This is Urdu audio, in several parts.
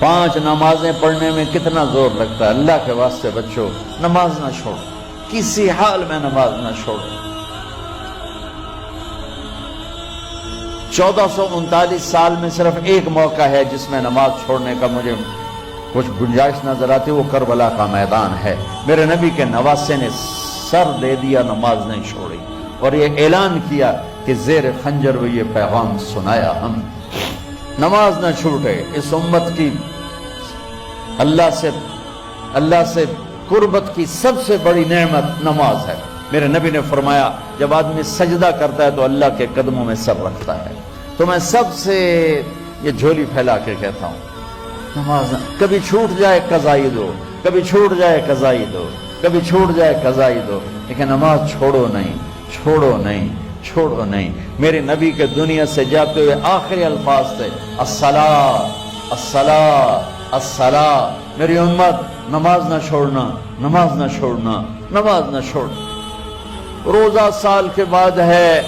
5 نمازیں پڑھنے میں کتنا زور لگتا ہے. اللہ کے واسطے بچوں نماز نہ چھوڑو، کسی حال میں نماز نہ چھوڑو. 1439 سال میں صرف ایک موقع ہے جس میں نماز چھوڑنے کا مجھے کچھ گنجائش نظر آتی، وہ کربلا کا میدان ہے. میرے نبی کے نواسے نے سر دے دیا، نماز نہیں چھوڑی، اور یہ اعلان کیا کہ زیر خنجر وہ یہ پیغام سنایا ہم. نماز نہ چھوٹے. اس امت کی اللہ سے قربت کی سب سے بڑی نعمت نماز ہے. میرے نبی نے فرمایا جب آدمی سجدہ کرتا ہے تو اللہ کے قدموں میں سر رکھتا ہے. تو میں سب سے یہ جھولی پھیلا کے کہتا ہوں، نماز کبھی چھوٹ جائے قضائی دو، کبھی چھوٹ جائے قضائی دو، کبھی چھوٹ جائے قضائی دو، لیکن نماز چھوڑو نہیں، چھوڑو نہیں، چھوڑو نہیں. میرے نبی کے دنیا سے جاتے ہوئے آخری الفاظ تھے الصلاۃ الصلاۃ الصلاۃ. میری امت نماز نہ چھوڑنا، نماز نہ چھوڑنا، نماز نہ چھوڑ. روزہ سال کے بعد ہے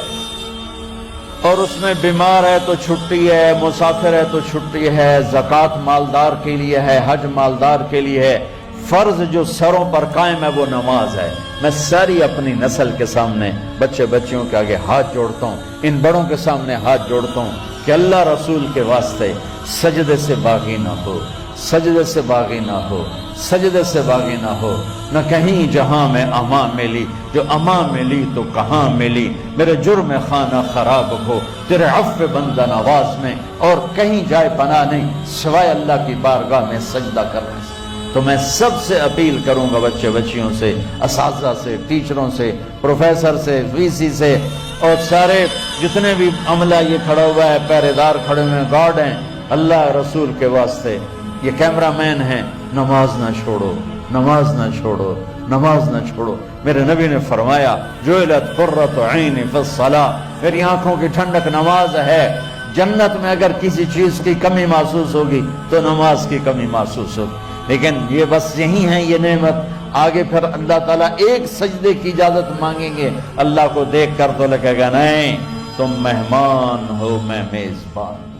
اور اس میں بیمار ہے تو چھٹی ہے، مسافر ہے تو چھٹی ہے، زکوٰۃ مالدار کے لیے ہے، حج مالدار کے لیے ہے. فرض جو سروں پر قائم ہے وہ نماز ہے. میں ساری اپنی نسل کے سامنے، بچے بچیوں کے آگے ہاتھ جوڑتا ہوں، ان بڑوں کے سامنے ہاتھ جوڑتا ہوں کہ اللہ رسول کے واسطے سجدے سے باغی نہ ہو، سجدے سے باغی نہ ہو، سجدے سے باغی نہ ہو. نہ کہیں جہاں میں امان ملی، جو امان ملی تو کہاں ملی. میرے جرم خانہ خراب ہو تیرے عفو بندہ نواز میں، اور کہیں جائے پناہ نہیں سوائے اللہ کی بارگاہ میں سجدہ کرنے سے. تو میں سب سے اپیل کروں گا، بچے بچیوں سے، اساتذہ سے، ٹیچروں سے، پروفیسر سے، وی سی سے، اور سارے جتنے بھی عملہ یہ کھڑا ہوا ہے، پہرے دار کھڑے ہوئے ہیں، گارڈ ہیں، اللہ رسول کے واسطے، یہ کیمرہ مین ہیں، نماز نہ چھوڑو، نماز نہ چھوڑو، نماز نہ چھوڑو. میرے نبی نے فرمایا جعلت قرۃ عینی فی الصلاۃ، میری آنکھوں کی ٹھنڈک نماز ہے. جنت میں اگر کسی چیز کی کمی محسوس ہوگی تو نماز کی کمی محسوس ہوگی. لیکن یہ بس یہی ہے یہ نعمت. آگے پھر اللہ تعالیٰ ایک سجدے کی اجازت مانگیں گے، اللہ کو دیکھ کر تو لگے گا نہیں تم مہمان ہو میں میزبان.